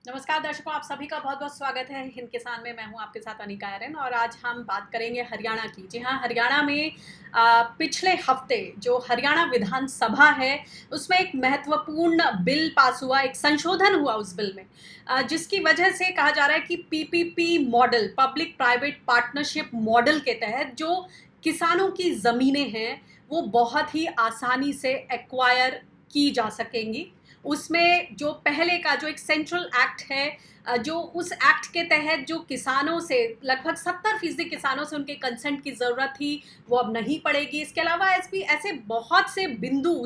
नमस्कार दर्शकों, आप सभी का बहुत-बहुत स्वागत है हिंद किसान में। मैं हूं आपके साथ अनिका आर्यन और आज हम बात करेंगे हरियाणा की। जी हां, हरियाणा में पिछले हफ्ते जो हरियाणा विधानसभा है, उसमें एक महत्वपूर्ण बिल पास हुआ, एक संशोधन हुआ उस बिल में, जिसकी वजह से कहा जा रहा है कि PPP model, public private partnership model के तहत जो किसानों की ज़मीनें हैं, वो बहुत ही आसानी से एक्वायर की जा सकेंगी। उसमें जो पहले का जो एक सेंट्रल एक्ट है, जो उस एक्ट के तहत जो किसानों से लगभग 70% किसानों से उनके कंसेंट की ज़रूरत थी, वो अब नहीं पड़ेगी। इसके अलावा ऐसे भी ऐसे बहुत से बिंदु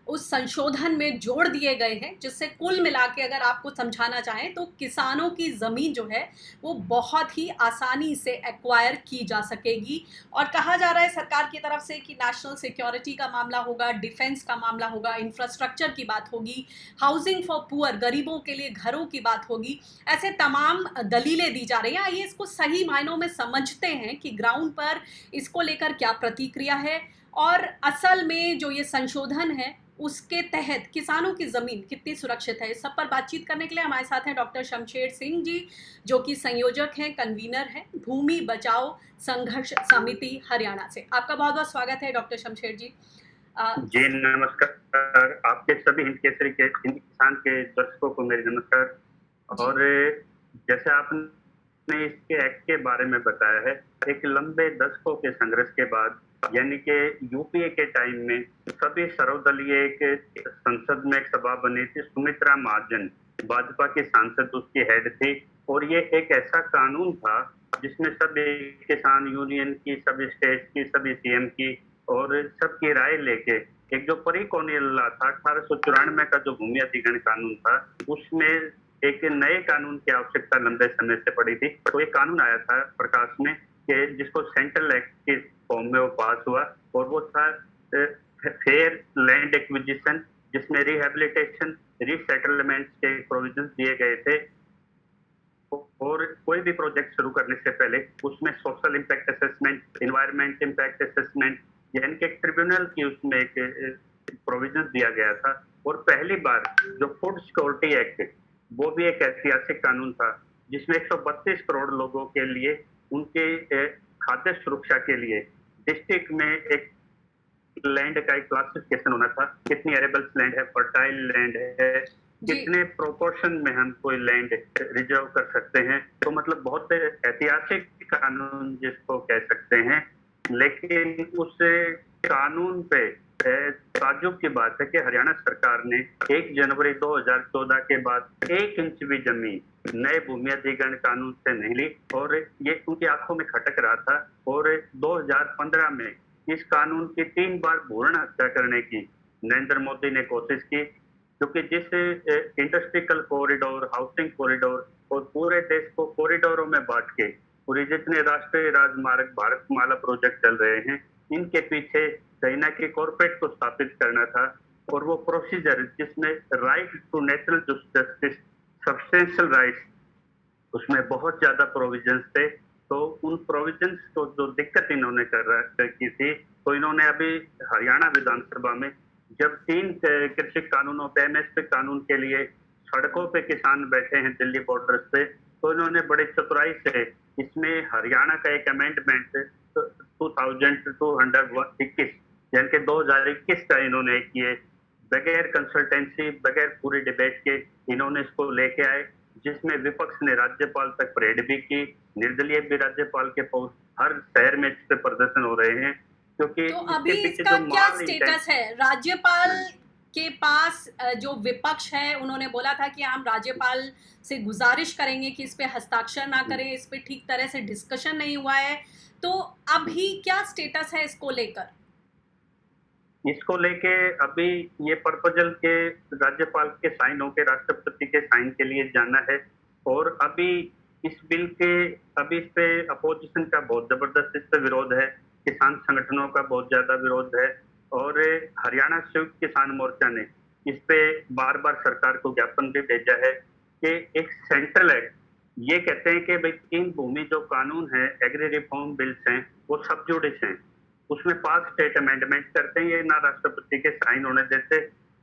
उस संशोधन में जोड़ दिए गए हैं, जिससे कुल मिला के अगर आपको समझाना चाहें तो किसानों की ज़मीन जो है वो बहुत ही आसानी से एक्वायर की जा सकेगी। और कहा जा रहा है सरकार की तरफ से कि नेशनल सिक्योरिटी का मामला होगा, डिफेंस का मामला होगा, इंफ्रास्ट्रक्चर की बात होगी, हाउसिंग फॉर पुअर, गरीबों के लिए घरों की बात होगी। ऐसे तमाम दलीलें दी जा रही हैं। आइए इसको सही मायनों में समझते हैं कि ग्राउंड पर इसको लेकर क्या प्रतिक्रिया है और असल में जो ये संशोधन है उसके तहत किसानों की ज़मीन कितनी सुरक्षित है। इस सब पर बातचीत करने के लिए हमारे साथ हैं डॉक्टर शमशेर सिंह जी, जो कि संयोजक हैं, कन्वीनर हैं भूमि बचाओ संघर्ष समिति हरियाणा से। आपका बहुत-बहुत स्वागत है डॉक्टर शमशेर जी। जी, नमस्कार। आपके सभी हिंद केसरी के हिंद किसान के दर्शकों को मेरी नमस्कार। जी। और जैसे आपने इसके एक्ट के बारे में बताया है, एक लंबे दशकों के संघर्ष के बाद यानी कि यूपीए के टाइम में सभी सर्वदलीय एक संसद में एक सभा बनी थी। सुमित्रा महाजन भाजपा की सांसद उसकी हेड थी और ये एक ऐसा कानून था जिसमें सभी किसान यूनियन की, सभी स्टेट की, सभी सीएम की और सबकी राय लेके एक जो प्री कॉलोनियल लॉ था 1894 का जो भूमि अधिग्रहण कानून था, उसमें एक नए कानून की आवश्यकता लंबे समय से पड़ी थी। तो एक कानून आया था प्रकाश में कि जिसको सेंट्रल एक्ट के फॉर्म में वो पास हुआ और वो था फेयर लैंड एक्विजिशन, जिसमें रिहैबिलिटेशन, रीसेटलमेंट के प्रोविजंस दिए गए थे। और कोई भी प्रोजेक्ट शुरू करने से पहले उसमें social impact assessment, environment impact assessment यानी कि एक ट्रिब्यूनल की उसमें एक प्रोविजन दिया गया था। और पहली बार जो फूड सिक्योरिटी एक्ट, वो भी एक ऐतिहासिक कानून था जिसमें 132 करोड़ लोगों के लिए उनके खाद्य सुरक्षा के लिए डिस्ट्रिक्ट में एक लैंड का एक क्लासिफिकेशन होना था। कितनी एरेबल्स लैंड है, फर्टाइल लैंड है, जी। कितने प्रोपोर्शन में हम कोई लैंड रिजर्व कर सकते हैं। तो मतलब बहुत ऐतिहासिक कानून जिसको कह सकते हैं। लेकिन उस कानून पे ताज्जुब की बात है कि हरियाणा सरकार ने 1 जनवरी 2014 के बाद 1 इंच भी जमीन नए भूमि अधिग्रहण कानून से नहीं ली और ये उनकी आंखों में खटक रहा था। और 2015 में इस कानून की 3 बार भ्रूण हत्या करने की नरेंद्र मोदी ने कोशिश की, क्योंकि जिस इंडस्ट्रियल कॉरिडोर, हाउसिंग कॉरिडोर और पूरे देश को कॉरिडोरों में बांट के पूरे जितने राष्ट्रीय राजमार्ग, भारतमाला प्रोजेक्ट चल रहे हैं, इनके पीछे कहीं ना कहीं कॉर्पोरेट को स्थापित करना था। और वो प्रोसीजर जिसमें right to natural justice, substantial rights, उसमें बहुत ज्यादा प्रोविजंस थे। तो उन प्रोविजंस को जो दिक्कत इन्होंने की थी, तो इन्होंने अभी हरियाणा विधानसभा में जब 3 कृषि कानूनों पे, एमएसपी कानून के लिए सड़कों पे किसान बैठे हैं दिल्ली बॉर्डर्स पे, तो इन्होंने बड़ी चतुराई से इसमें हरियाणा का एक अमेंडमेंट 2221 यानी कि 2021 का इन्होंने किए, बगैर कंसल्टेंसी, बगैर पूरी डिबेट के इन्होंने इसको लेके आए, जिसमें विपक्ष ने राज्यपाल तक परेड भी की, निर्दलीय भी राज्यपाल के हर शहर में इस पे प्रदर्शन हो रहे हैं, क्योंकि तो अभी इसके पीछे इसका जो क्या माल इंटेंट। स्टेटस है? राज्यपाल के पास जो विपक्ष है उन्होंने बोला था कि हम राज्यपाल से गुजारिश करेंगे कि इस पे हस्ताक्षर ना करें, इस पे ठीक तरह से डिस्कशन नहीं हुआ है। तो अभी क्या स्टेटस है इसको लेकर? इसको लेके अभी ये प्रपोजल के राज्यपाल के साइन होके राष्ट्रपति के साइन के लिए जाना है। और अभी इस बिल के अभी इस पे अपोजिशन का बहुत जबरदस्त इस पे विरोध है, किसान संगठनों का बहुत ज्यादा विरोध है। और हरियाणा संयुक्त किसान मोर्चा ने इस पे बार बार सरकार को ज्ञापन भी भेजा है कि एक सेंट्रल एक्ट, ये कहते हैं कि भाई 3 भूमि जो कानून है, एग्री रिफॉर्म बिल्स हैं, वो सब जुडिस हैं, उसमें 5 स्टेट अमेंडमेंट करते हैं, ये ना राष्ट्रपति के साइन होने देते।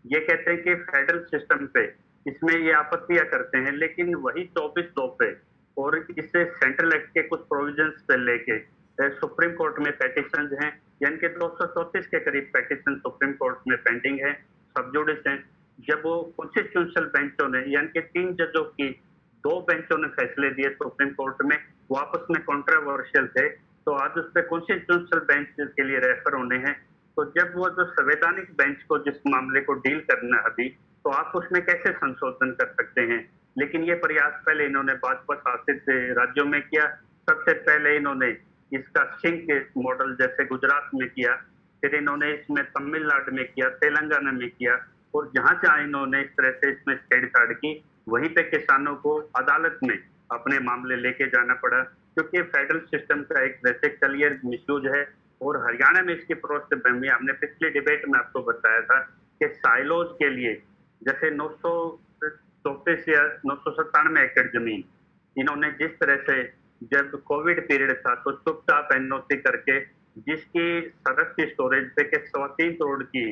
ये कहते हैं कि फेडरल सिस्टम पे इसमें ये आपत्तियां करते हैं, लेकिन वही 24-2 पे और इससे सेंट्रल एक्ट के कुछ प्रोविजंस पे लेके सुप्रीम कोर्ट में पेटिशंस हैं, यानी कि 234 के करीब पेटिशन सुप्रीम कोर्ट में पेंडिंग है, सब जुडिस हैं। जब वो कॉन्स्टिट्यूशनल बेंचों ने, यानी कि 3 जजों की 2 बेंचों ने फैसले दिए सुप्रीम कोर्ट में, वो आपस में कंट्रोवर्शियल थे, तो आज उस पर कॉन्स्टिट्यूशनल बेंच के लिए रेफर होने हैं। तो जब वो जो संवैधानिक बेंच को जिस मामले को डील करना है अभी, तो आप उसमें कैसे संशोधन कर सकते हैं? लेकिन ये प्रयास पहले इन्होंने भाजपा शासित राज्यों में किया। सबसे पहले इन्होंने इसका सिंक मॉडल जैसे गुजरात में किया, फिर इन्होंने इसमें तमिलनाडु में किया, तेलंगाना में किया, और जहां जहां इन्होंने इस तरह से इसमें छेड़छाड़ की, वहीं पे किसानों को अदालत में अपने मामले लेके जाना पड़ा, क्योंकि फेडरल सिस्टम का एक वैसे क्लियर मिसयूज है। और हरियाणा में इसकी प्रोसेस में हमने पिछली डिबेट में आपको बताया था कि साइलोज के लिए जैसे 934 या 997 एकड़ जमीन इन्होंने जिस तरह से, जब कोविड पीरियड था तो चुपचाप एनओसी करके, जिसकी सड़क की स्टोरेज पे के 3.25 करोड़ की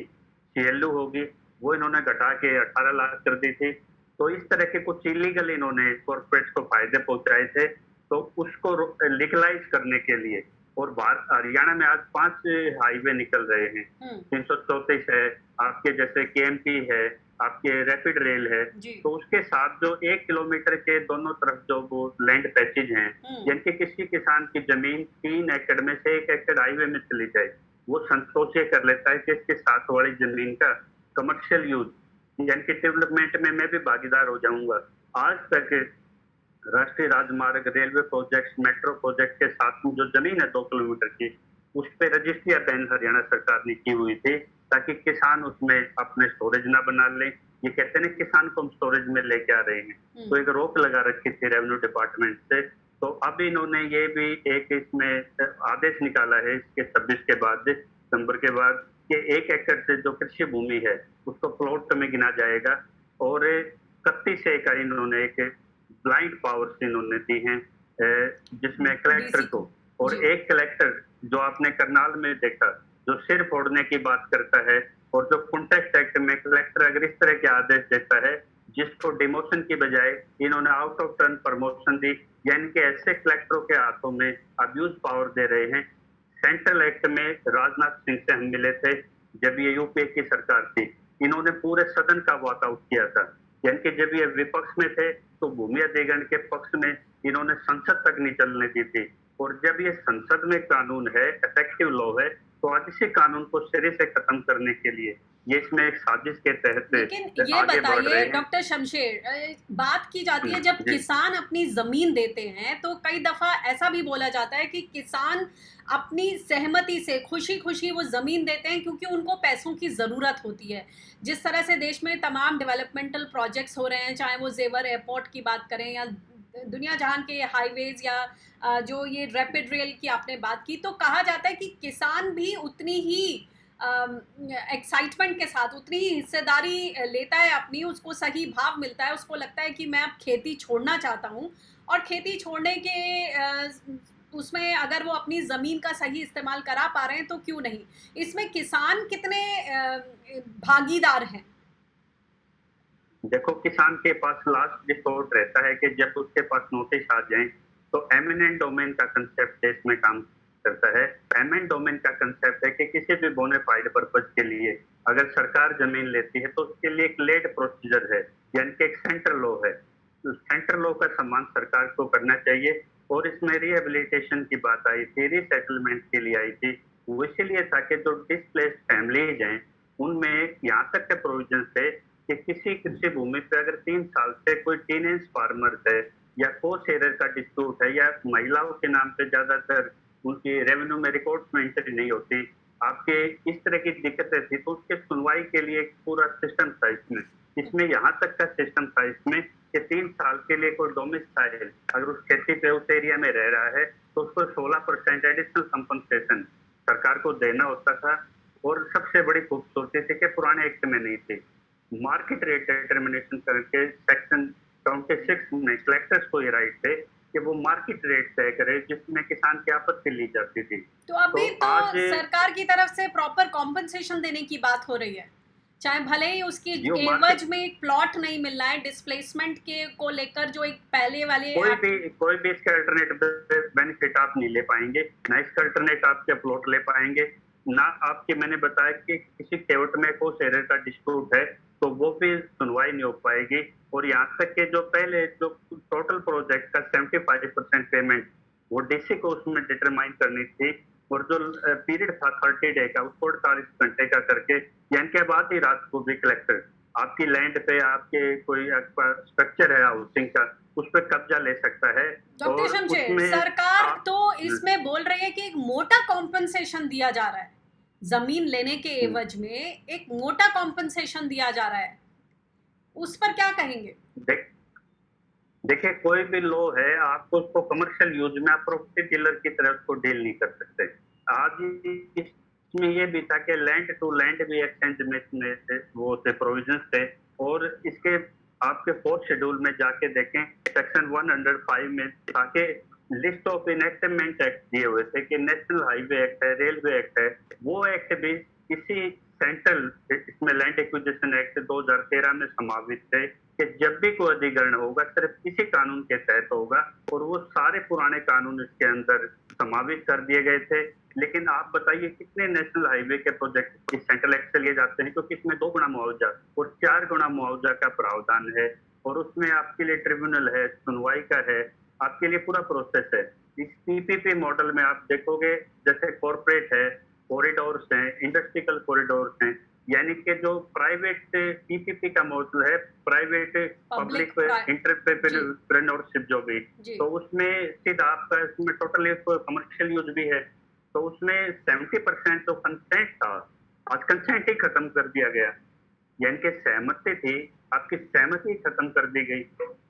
सीएलयू होगी, वो इन्होंने घटा के 18 लाख कर दी थी। तो इस तरह के कुछ इलीगल इन्होंने कॉर्पोरेट्स को फायदे पहुंचाए थे, तो उसको लीगलाइज करने के लिए। और हरियाणा में आज 5 हाईवे निकल रहे हैं, 334 है, आपके जैसे केएमपी है, आपके रैपिड रेल है, तो उसके साथ जो 1 किलोमीटर के दोनों तरफ जो वो लैंड पैचेज हैं, जिनके किसी किसान की जमीन 3 एकड़ में से 1 एकड़ हाईवे में चली जाए, वो संतोष ये कर लेता है कि इसके साथ वाली जमीन का कमर्शियल यूज, यानी कि डेवलपमेंट में मैं भी भागीदार हो जाऊंगा। आज तक राष्ट्रीय राजमार्ग, रेलवे प्रोजेक्ट, मेट्रो प्रोजेक्ट के साथ में जो जमीन है 2 किलोमीटर की, उस पर रजिस्ट्री बैन हरियाणा सरकार ने की हुई थी, ताकि किसान उसमें अपने स्टोरेज ना बना ले। ये कहते हैं किसान को हम स्टोरेज में लेके आ रहे हैं, तो एक रोक लगा रखी थी रेवेन्यू डिपार्टमेंट से। तो अब इन्होंने ये भी एक इसमें आदेश निकाला है इसके 26 के बाद, दिसंबर के बाद, कि 1 एकड़ से जो कृषि भूमि है उसको प्लॉट में गिना जाएगा। और 31 एकड़ इन्होंने एक ब्लाइंड पावर्स इन्होंने दी हैं, जिसमें कलेक्टर को, और एक कलेक्टर जो आपने करनाल में देखा, जो सिर फोड़ने की बात करता है, और जो कॉन्टेस्ट एक्ट में कलेक्टर अगर इस तरह के आदेश देता है जिसको डिमोशन की बजाय इन्होंने आउट ऑफ टर्न प्रमोशन दी, यानी कि ऐसे कलेक्टरों के हाथों में अब्यूज पावर दे रहे हैं। सेंट्रल एक्ट में राजनाथ सिंह से हम मिले थे जब ये यूपीए की सरकार थी, इन्होंने पूरे सदन का वॉकआउट किया था, यानी कि जब ये विपक्ष में थे तो भूमि अधिग्रहण के पक्ष में इन्होंने संसद तक नहीं चलने दी थी। और जब ये संसद में कानून है, इफेक्टिव लॉ है, तो आज इसी कानून को सिरे से खत्म करने के लिए ये इसमें एक साजिश के तहत लेकिन ये बताइए डॉक्टर शमशेर, बात की जाती है जब किसान अपनी जमीन देते हैं तो कई दफा ऐसा भी बोला जाता है कि किसान अपनी सहमति से खुशी खुशी वो जमीन देते हैं क्योंकि उनको पैसों की जरूरत होती है। जिस तरह से देश में तमाम डेवलपमेंटल प्रोजेक्ट्स हो रहे हैं, चाहे वो जेवर एयरपोर्ट की बात करें या दुनिया जहान के हाईवेज या जो ये रैपिड रेल की आपने बात की, तो कहा जाता है कि किसान भी उतनी ही एक्साइटमेंट के साथ उतनी ही हिस्सेदारी लेता है अपनी, उसको सही भाव मिलता है, उसको लगता है कि मैं अब खेती छोड़ना चाहता हूँ, और खेती छोड़ने के उसमें अगर वो अपनी ज़मीन का सही इस्तेमाल करा पा रहे हैं तो क्यों नहीं। इसमें किसान कितने भागीदार हैं? देखो, किसान के पास लास्ट रिसोर्ट रहता है कि जब उसके पास नोटिस आ जाए, तो एमिनेंट डोमेन का कंसेप्ट देश में काम करता है। एमिनेंट डोमेन का कंसेप्ट है कि किसी भी बोनाफाइड पर्पज के लिए अगर सरकार जमीन लेती है तो उसके लिए एक लेड प्रोसीजर है, यानी कि एक सेंट्रल लॉ है। तो सेंट्रल लॉ का सम्मान सरकार को करना चाहिए। और इसमें रिहेबिलिटेशन की बात आई थी, रीसेटलमेंट के लिए आई थी, वो इसीलिए था कि जो डिस्प्लेस्ड फैमिलीज हैं उनमें यहाँ तक के प्रोविजन थे कि किसी कृषि भूमि पे अगर 3 साल से कोई टीनेज फार्मर है या कोर्स एरर का डिस्प्यूट है या महिलाओं के नाम पे ज्यादातर उनकी रेवेन्यू में रिकॉर्ड में एंट्री नहीं होती, आपके इस तरह की दिक्कतें थी, तो उसके सुनवाई के लिए एक पूरा सिस्टम था इसमें यहाँ तक का सिस्टम था इसमें कि 3 साल के लिए कोई डोमिसाइल अगर उस खेती पे उस एरिया में रह रहा है तो उसको 16% एडिशनल कंपनसेशन सरकार को देना होता था। और सबसे बड़ी खूबसूरती थी कि पुराने एक्ट में नहीं थी, मार्केट रेट डिटर्मिनेशन करके सेक्शन 26 में कलेक्टर्स को ये राइट थे कि वो मार्केट रेट तय करे जिसमें किसान की आपत्ति ली जाती थी। तो अभी तो सरकार की तरफ से प्रॉपर कॉम्पनसेशन देने की बात हो रही है, चाहे भले ही उसकी जो एवज मार्केट में एक प्लॉट नहीं मिल रहा है, डिस्प्लेसमेंट के को लेकर जो एक पहले वाले कोई भी इसका अल्टरनेट बेनिफिट आप नहीं ले पाएंगे, ना इसका अल्टरनेट आपके प्लॉट ले पाएंगे, ना आपके, मैंने बताया कि किसी केवट में कोई शेयर का डिस्प्यूट है तो वो भी सुनवाई नहीं हो पाएगी। और यहाँ तक कि जो पहले जो टोटल प्रोजेक्ट का 75% पेमेंट वो डीसी को उसमें डिटरमाइन करनी थी, और जो पीरियड था 30 डे का उसको 48 घंटे का करके, यानी के बाद ही रात को भी कलेक्टर आपकी लैंड पे आपके कोई स्ट्रक्चर है हाउसिंग का उस पर कब्जा ले सकता है। डॉक्टर और शमशेर, उसमें सरकार तो इसमें बोल रही है कि एक मोटा कॉम्पनसेशन दिया जा रहा है, जमीन लेने के एवज में एक मोटा कॉम्पनसेशन दिया जा रहा है, उस पर क्या कहेंगे? देखिए कोई भी लॉ है, आपको उसको कमर्शियल यूज में आप प्रॉपर्टी डीलर की तरह उसको डील नहीं कर सकते। आज इसमें ये भी था कि लैंड टू लैंड भी एक्सचेंज में वो थे प्रोविजंस थे, और इसके आपके 4th शेड्यूल में जाके देखें सेक्शन 105 में ताकि लिस्ट ऑफ इनेक्टमेंट एक्ट दिए हुए थे कि नेशनल हाईवे एक्ट है, रेलवे एक्ट है, वो एक्ट भी किसी सेंट्रल इसमें लैंड एक्विजिशन एक्ट 2013 में समावित थे कि जब भी कोई अधिग्रहण होगा सिर्फ किसी कानून के तहत होगा, और वो सारे पुराने कानून इसके अंदर समावित कर दिए गए थे। लेकिन आप बताइए कितने नेशनल हाईवे के प्रोजेक्ट इस सेंट्रल एक्ट से लिए जाते हैं, क्योंकि इसमें 2 गुना मुआवजा और 4 गुना मुआवजा का प्रावधान है, और उसमें आपके लिए ट्रिब्यूनल है, सुनवाई का है, आपके लिए पूरा प्रोसेस है। इस पीपीपी मॉडल में आप देखोगे जैसे कॉर्पोरेट है, कॉरिडोर्स हैं, इंडस्ट्रियल कॉरिडोर्स हैं, यानी कि जो प्राइवेट पीपीपी का मॉडल है, प्राइवेट पब्लिक एंटरप्रेन्योरशिप जो भी, तो उसमें सीधा आपका इसमें टोटली कमर्शियल यूज भी है, तो उसमें 70% तो कंसेंट था, आज कंसेंट ही खत्म कर दिया गया, यानी कि सहमति थी, आपकी सहमति खत्म कर दी गई,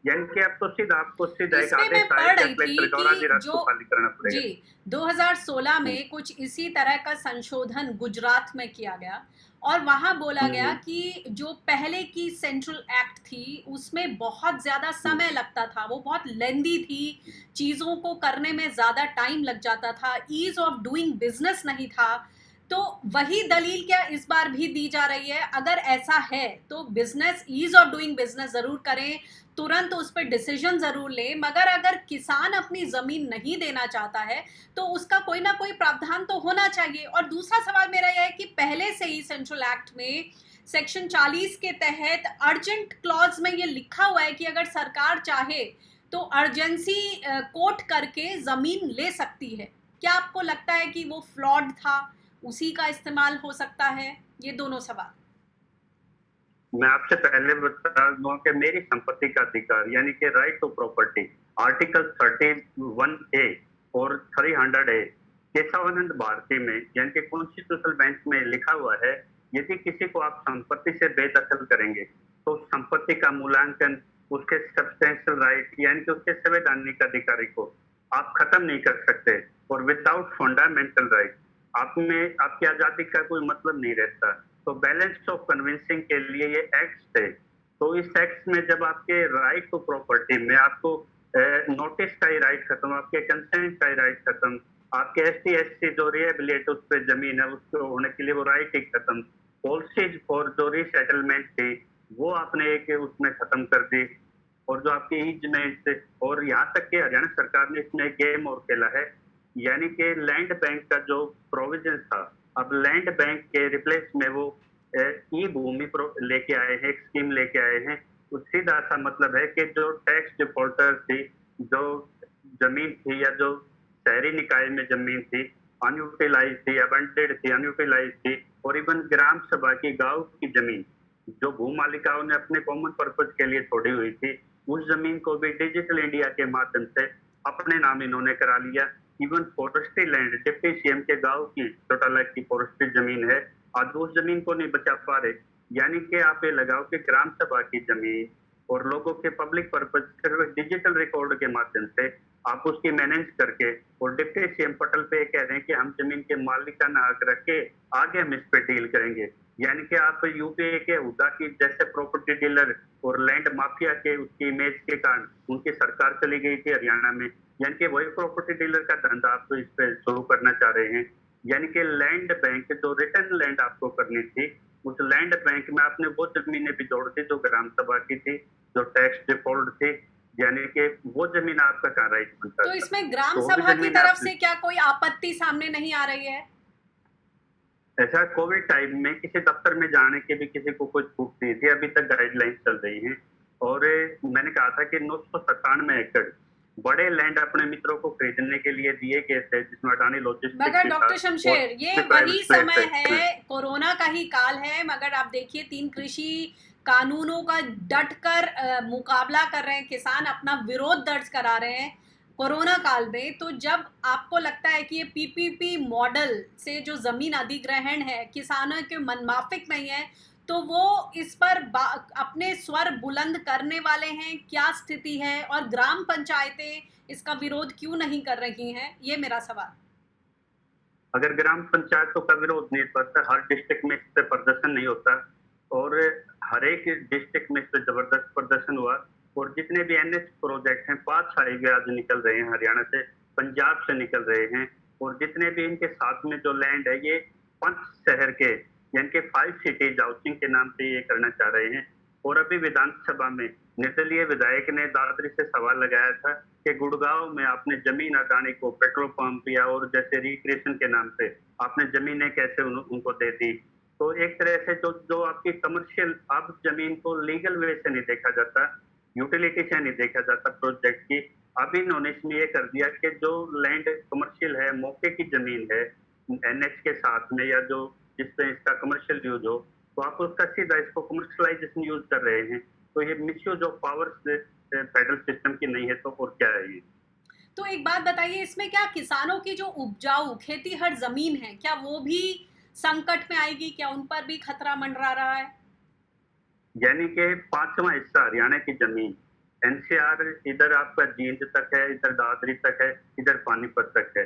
यानी कि अब तो सीधा आपको सीधा एक आदेश आया कि कलेक्टर गौराजी रात को खाली करना पड़ेगा। जी, 2016 में कुछ इसी तरह का संशोधन गुजरात में किया गया, और वहां बोला गया कि जो पहले की सेंट्रल एक्ट थी उसमें बहुत ज्यादा समय लगता था, वो बहुत लेंदी थी, चीजों को करने में ज्यादा टाइम लग जाता था, ईज ऑफ डूइंग बिजनेस नहीं था। तो वही दलील क्या इस बार भी दी जा रही है? अगर ऐसा है तो business, ease of doing business जरूर करें, तुरंत उस पर डिसीजन जरूर लें, मगर अगर किसान अपनी जमीन नहीं देना चाहता है तो उसका कोई ना कोई प्रावधान तो होना चाहिए। और दूसरा सवाल मेरा यह है कि पहले से ही सेंट्रल एक्ट में सेक्शन 40 के तहत अर्जेंट क्लॉज में ये लिखा हुआ है कि अगर सरकार चाहे तो अर्जेंसी कोर्ट करके जमीन ले सकती है। क्या आपको लगता है कि वो फ्लॉड था, उसी का इस्तेमाल हो सकता है? ये दोनों सवाल मैं आपसे पहले बता दूं कि मेरी संपत्ति का अधिकार यानी कि right to property article 31A और 300A केशवानंद भारती में यानी कि कॉन्स्टिट्यूशनल बेंच में लिखा हुआ है, यदि किसी को आप संपत्ति से बेदखल करेंगे तो संपत्ति का मूल्यांकन उसके सब्सटेंशियल राइट यानी कि उसके संवैधानिक अधिकारी को आप खत्म नहीं कर सकते, और विदाउट फंडामेंटल राइट आप में आपकी आजादी का कोई मतलब नहीं रहता। तो बैलेंस ऑफ कन्विंसिंग के लिए ये एक्ट थे, तो इस एक्ट में जब आपके राइट टू प्रॉपर्टी में आपको नोटिस का ही राइट खत्म, आपके कंसेंट का ही राइट खत्म, आपके ST/SC जो रिहेबिलिट उस पर जमीन है उसको होने के लिए वो राइट ही खत्म, पॉलिसीज फॉर जो रीसेटलमेंट थी वो आपने एक उसमें खत्म कर दी, और जो आपकी ईजमेंट, और यहाँ तक कि हरियाणा सरकार ने इसमें एक गेम और खेला है, यानी कि लैंड बैंक का जो प्रोविजन था, अब लैंड बैंक के रिप्लेस में वो ई भूमि लेके आए हैं, एक स्कीम लेके आए हैं। सीधा सा मतलब है कि जो टैक्स डिफॉल्टर थी, जो जमीन थी या जो शहरी निकाय में जमीन थी अनयूटिलाइज थी, अबंटेड थी, अनयूटिलाइज थी, और इवन ग्राम सभा की गांव की जमीन जो भू मालिकाओं ने अपने कॉमन पर्पज के लिए छोड़ी हुई थी, उस जमीन को भी डिजिटल इंडिया के माध्यम से अपने नाम इन्होंने करा लिया। Even forestry land deputy CM के गांव की छोटा की फॉरेस्ट्री जमीन है, आज उस जमीन को नहीं बचा पा रहे, यानी कि आप ये लगाओ कि ग्राम सभा की जमीन और लोगों के पब्लिक पर्पज सिर्फ डिजिटल रिकॉर्ड के माध्यम से आप उसकी मैनेज करके, और डिप्टी सीएम पटल पे कह रहे हैं कि हम जमीन के मालिकाना हक रख के आगे हम इस पे डील करेंगे, यानी कि आप यूपीए के हुड्डा की जैसे प्रॉपर्टी डीलर और लैंड माफिया के उसकी इमेज के कारण उनकी सरकार चली गई थी हरियाणा में, यानी कि वही प्रॉपर्टी डीलर का धंधा आप तो इस पे शुरू करना चाह रहे हैं, यानी कि लैंड बैंक जो रिटर्न लैंड आपको करनी थी उस लैंड बैंक में आपने वो जमीनें भी जोड़ दी जो ग्राम सभा की थी, जो टैक्स डिफॉल्ट थी, यानी कि वो जमीन आपका कहाँ राइट बनता तो था। इसमें ग्राम तो वो भी सभा की जमीन तरफ आपने, से क्या कोई आपत्ति सामने नहीं आ रही है? ऐसा कोविड टाइम में किसी दफ्तर में जाने के भी किसी को कोई छूट नहीं थी, अभी तक गाइडलाइंस चल रही हैं। और मैंने कहा था कि 997 एकड़ बड़े लैंड अपने मित्रों को खरीदने के लिए दिए गए थे, जिसमें अडानी लॉजिस्टिक्स मगर भी था डॉक्टर और शमशेर, ये भी वही प्राइवेट प्लेस समय है। है, कोरोना का ही काल है, मगर आप देखिए 3 कृषि कानूनों का डट कर मुकाबला कर रहे हैं किसान, अपना विरोध दर्ज करा रहे हैं कोरोना काल में। तो जब आपको लगता है कि ये पीपीपी मॉडल से जो जमीन अधिग्रहण है किसानों के मनमाफिक नहीं है, तो वो इस पर अपने स्वर बुलंद करने वाले हैं, क्या स्थिति है? और ग्राम पंचायतें इसका विरोध क्यों नहीं कर रही हैं, ये मेरा सवाल। अगर ग्राम पंचायतों का विरोध नहीं करता, हर डिस्ट्रिक्ट में इस पे प्रदर्शन नहीं होता, और हर एक डिस्ट्रिक्ट में इस पे जबरदस्त प्रदर्शन हुआ। और जितने भी एनएच प्रोजेक्ट हैं, 5 हाईवे आज निकल रहे हैं हरियाणा से, पंजाब से निकल रहे हैं, और जितने भी इनके साथ में जो लैंड है, ये 5 शहर के, यानी कि 5 सिटीज हाउसिंग के नाम पे ये करना चाह रहे हैं। और अभी विधानसभा में निर्दलीय विधायक ने दादरी से सवाल लगाया था कि गुड़गांव में आपने जमीन अडानी को पेट्रोल पंप या और जैसे रिक्रिएशन के नाम पे आपने जमीनें कैसे उनको दे दी। तो एक तरह से जो जो आपकी कमर्शियल, अब जमीन को लीगल वे से नहीं देखा जाता, यूटिलिटी से नहीं देखा जाता प्रोजेक्ट की। अब इन्होंने इसमें ये कर दिया कि जो लैंड कमर्शियल है, मौके की जमीन है एनएच के साथ में, या जो जिसपे इसका कमर्शियल यूज हो, तो आप उसका सीधा इसको कमर्शलाइजेशन यूज कर रहे हैं। तो ये misuse of power federal system की नहीं है, तो और क्या है ये। तो एक बात बताइए, इसमें क्या किसानों की जो उपजाऊ खेती हर जमीन है, क्या वो भी संकट में आएगी? क्या उन पर भी खतरा मंडरा रहा है? यानी कि 5वां हिस्सा हरियाणा की जमीन, एनसीआर इधर आपका जींद तक है, इधर दादरी तक है, इधर पानीपत तक है,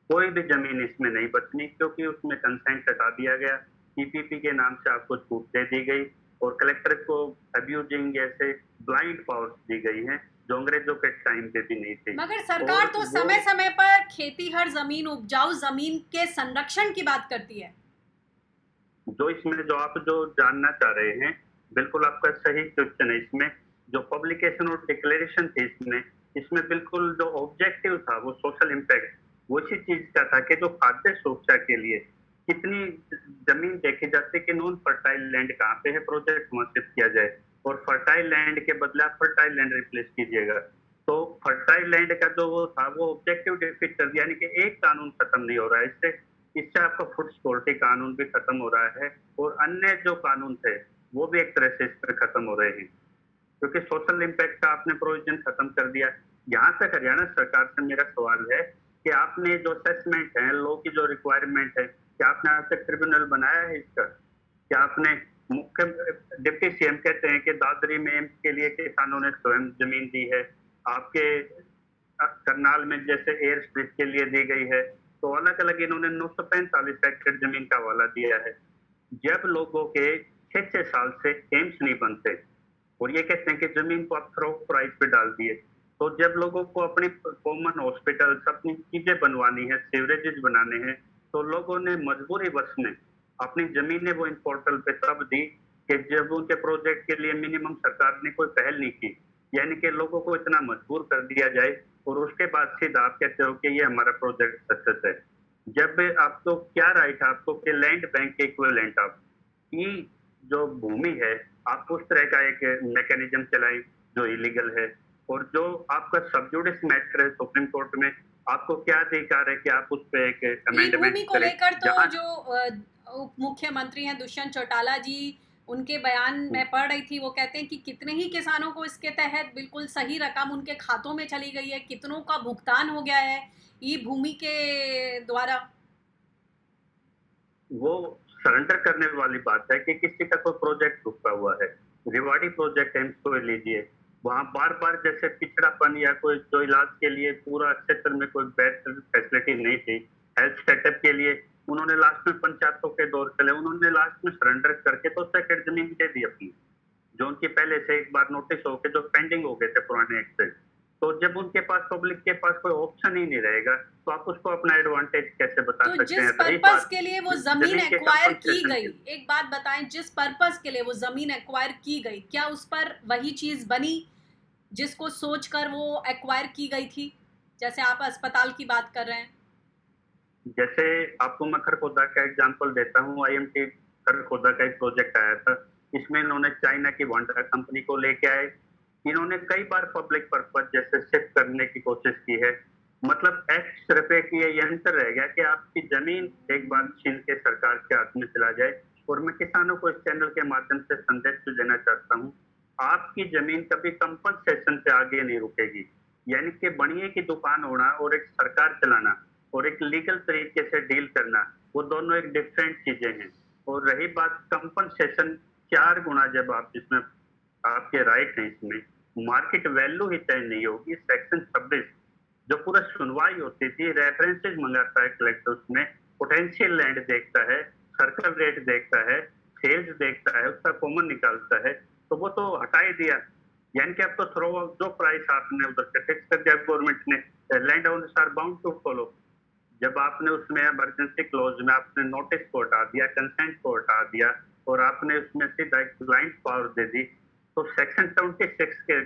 कोई भी जमीन इसमें नहीं बचनी, क्योंकि उसमें कंसेंट हटा दिया गया, पीपीपी के नाम से आपको छूट दे दी गई, और कलेक्टर को अब्यूजिंग जैसे ब्लाइंड पावर्स दी गई हैं, जो अंग्रेजों के टाइम पे भी नहीं थी। मगर सरकार और तो वो समय समय पर खेती हर जमीन, उपजाऊ जमीन के संरक्षण की बात करती है। जो इसमें जो आप जो जानना चाह रहे हैं, बिल्कुल आपका सही क्वेश्चन है। इसमें जो पब्लिकेशन और डिक्लेरेशन थे, इसमें इसमें बिल्कुल जो ऑब्जेक्टिव था वो सोशल इम्पैक्ट वो इसी चीज का था कि जो खाद्य सुरक्षा के लिए कितनी जमीन देखी जाती है कि नॉन फर्टाइल लैंड कहाँ पे है, प्रोजेक्ट वहां शिफ्ट किया जाए, और फर्टाइल लैंड के बदले आप फर्टाइल लैंड रिप्लेस कीजिएगा। तो फर्टाइल लैंड का जो वो था वो ऑब्जेक्टिव डिफीट कर दिया, यानी कि एक कानून खत्म नहीं हो रहा है इससे। इससे आपका फूड सिक्योरिटी कानून भी खत्म हो रहा है, और अन्य जो कानून थे वो भी एक तरह से इस पर खत्म हो रहे हैं, क्योंकि सोशल इम्पैक्ट का आपने प्रोविजन खत्म कर दिया। यहाँ तक हरियाणा सरकार से मेरा सवाल है कि आपने जो असेसमेंट है, लॉ की जो रिक्वायरमेंट है, क्या आपने आज तक ट्रिब्यूनल बनाया है इसका? क्या आपने मुख्य डिप्टी सीएम कहते हैं कि दादरी में एम्स के लिए किसानों ने स्वयं जमीन दी है, आपके करनाल में जैसे एयर स्ट्रिप के लिए दी गई है, तो अलग अलग इन्होंने 945 एकड़ जमीन का हवाला दिया है। जब लोगों के 6-6 साल से एम्स नहीं बनते, और ये कहते हैं कि जमीन को आप थ्रो प्राइस पे डाल दिए, तो जब लोगों को अपनी कॉमन हॉस्पिटल अपनी चीजें बनवानी है, सीवरेजेस बनाने हैं, तो लोगों ने मजबूरी वश में अपनी जमीनें वो इन पोर्टल पे तब दी कि जब उनके प्रोजेक्ट के लिए मिनिमम सरकार ने कोई पहल नहीं की, यानी कि लोगों को इतना मजबूर कर दिया जाए, और उसके बाद सीधा आप कहते हो कि ये हमारा प्रोजेक्ट सक्सेस है। जब आपको क्या राइट है आपको कि लैंड बैंक के इक्विवेलेंट आप ये जो भूमि है, आप उस तरह का एक मैकेनिज्म चलाएं जो इलीगल है, और जो आपका सबजुडिस मैटर है सुप्रीम कोर्ट में, आपको क्या अधिकार है कि आप उस पर एक ई अमेंडमेंट भूमि को करें लेकर तो जहां। जो उप मुख्यमंत्री हैं दुष्यंत चौटाला जी, उनके बयान मैं पढ़ रही थी, वो कहते हैं कि कितने ही किसानों को इसके तहत बिल्कुल सही रकम उनके खातों में चली गई है, कितनों का भुगतान हो गया है ई भूमि के द्वारा। वो सरेंडर करने वाली बात है कि किसी का कोई प्रोजेक्ट रुका हुआ है, रिवाड़ी प्रोजेक्ट है, इसको लीजिए, वहां बार बार जैसे पिछड़ापन या कोई जो इलाज के लिए पूरा क्षेत्र में कोई बेहतर फैसिलिटी नहीं थी, हेल्थ सेटअप के लिए उन्होंने लास्ट में पंचायतों के दौर चले, उन्होंने लास्ट में सरेंडर करके तो सेकंड जमीन दे दी अपनी, जो उनकी पहले से एक बार नोटिस हो के जो पेंडिंग हो गए थे पुराने एक्ट से। तो तो जब उनके पास, पब्लिक के पास कोई ऑप्शन ही नहीं रहेगा, तो आप उसको अपना एडवांटेज कैसे बता तो सकते जिस हैं? रही पर्पस बात के लिए वो जमीन जमीन के एक्वायर की कंपनसेशन गई, की, एक बात बताएं, जिस पर्पस के लिए वो जमीन एक्वायर की गई, क्या उस पर वही चीज बनी जिसको सोचकर वो एक्वायर की गई थी? जैसे आप अस्पताल की बात कर रहे हैं। जैसे आपको मैं खरखोदा का एग्जांपल देता हूँ। आईएमटी खरखोदा का एक प्रोजेक्ट आया था, इसमें इन्होंने चाइना की वांडा कंपनी को लेके आए। इन्होंने कई बार पब्लिक पर्पज जैसे शिफ्ट करने की कोशिश की है। मतलब एक्स रुपए की ये अंतर रह गया कि आपकी जमीन एक बार छीन के सरकार के हाथ में चला जाए। और मैं किसानों को इस चैनल के माध्यम से संदेश भी देना चाहता हूँ, आपकी जमीन कभी कंपनसेशन से आगे नहीं रुकेगी। यानी कि बनिए की दुकान होना और एक सरकार चलाना और एक लीगल तरीके से डील करना, वो दोनों एक डिफरेंट चीजें हैं। और रही बात कंपनसेशन, 4 गुना जब आप इसमें आपके राइट हैं, इसमें मार्केट वैल्यू ही तय नहीं होगी। सेक्शन 26 जो पूरा सुनवाई होती थी, रेफरेंसेस मंगाता है कलेक्टर, उसमें पोटेंशियल लैंड देखता है, सर्कल रेट देखता है, सेल्स देखता है, उसका कॉमन निकालता है, तो वो तो हटा ही दिया। यानी कि अब तो थ्रो जो प्राइस आपने उधर से फिक्स कर दिया गवर्नमेंट ने, land owners are bound to follow. जब आपने उसमें इमरजेंसी क्लॉज में आपने नोटिस को हटा दिया, कंसेंट को हटा दिया और आपने उसमें सीधा एक ब्लाइंड पावर दे दी, तो सेक्शन 26 के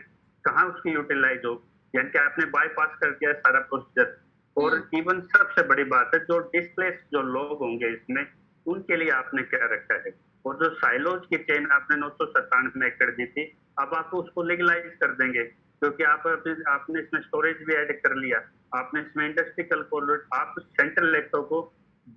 कहाँ उसकी यूटिलाइज हो? यानी कि आपने बाईपास कर दिया सारा प्रोसीजर। और इवन सबसे बड़ी बात है, जो डिस्प्लेस जो लोग होंगे इसमें, उनके लिए आपने क्या रखा है? और जो साइलोज की चेन आपने 997 एकड़ दी थी, अब आप उसको लीगलाइज कर देंगे, क्योंकि आपने इसमें स्टोरेज भी ऐड कर लिया, आपने इसमें इंडस्ट्रियल कॉरिडोर, आप सेंट्रल लेवल को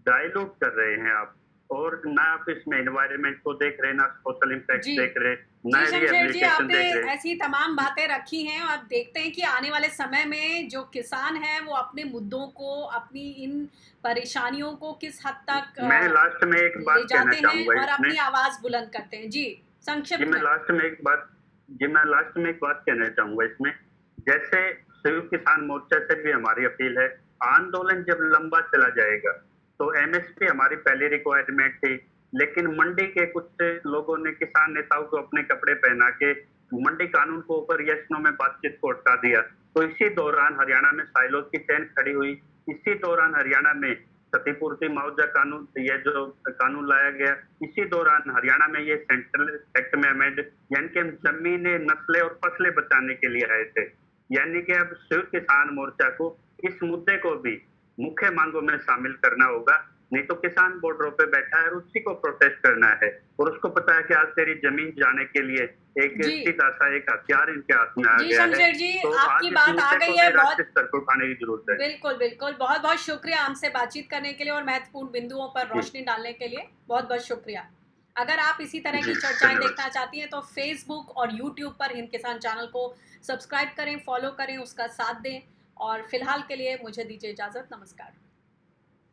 डायलूट कर रहे हैं आप। और ना आप इसमें एनवायरनमेंट को देख रहे, ना सोशल इम्पैक्ट जी देख रहे, ना जी शमशेर जी, रिहेबिलिटेशन आपने देख रहे। ऐसी तमाम बातें रखी हैं और आप देखते हैं कि आने वाले समय में जो किसान हैं वो अपने मुद्दों को, अपनी इन परेशानियों को किस हद तक मैं लास्ट में एक ले बात कहना जाते हैं चाहूंगा और इसमें। अपनी आवाज बुलंद करते हैं। जी जी संक्षिप्त मैं में। लास्ट में एक बात जी मैं लास्ट में एक बात कहना चाहूंगा इसमें। जैसे संयुक्त किसान मोर्चा से भी हमारी अपील है, आंदोलन जब लंबा चला जाएगा, तो एमएसपी हमारी पहली रिक्वायरमेंट थी, लेकिन मंडी के कुछ लोगों ने किसान नेताओं को अपने कपड़े पहना के मंडी कानून को ऊपर यस नो में बातचीत को अटका दिया। तो इसी दौरान हरियाणा में साइलोज की चैन खड़ी हुई। इसी दौरान हरियाणा में क्षतिपूर्ति मुआवजा कानून, ये जो कानून लाया गया, इसी दौरान हरियाणा में ये सेंट्रल एक्ट में अमेंड, यानी कि हम जमीनें, नस्लें और फसलें बचाने के लिए आए थे। यानी कि अब संयुक्त किसान मोर्चा को इस मुद्दे को भी मुख्य मांगों में शामिल करना होगा, नहीं तो किसान बॉर्डरों पे बैठा है और उसी को प्रोटेस्ट करना है। और उसको पता है कि आज तेरी जमीन जाने के लिए एक जी सीधा सा एक हथियार इनके हाथ में आ जी गया है। शमशेर जी, तो आज आपकी इस बात आ मुद्दे गई को है भी बहुत। राष्ट्रीय स्तर पर उठाने की जरूरत है। बिल्कुल बिल्कुल, बहुत बहुत शुक्रिया हमसे बातचीत करने के लिए और महत्वपूर्ण बिंदुओं पर जी रोशनी डालने के लिए बहुत बहुत शुक्रिया। अगर आप इसी तरह जी की चर्चाएं धन्यवाद। देखना चाहती हैं तो फेसबुक और यूट्यूब पर हिंद किसान चैनल को सब्सक्राइब करें, फॉलो करें, उसका साथ दें। और फिलहाल के लिए मुझे दीजिए इजाजत। नमस्कार।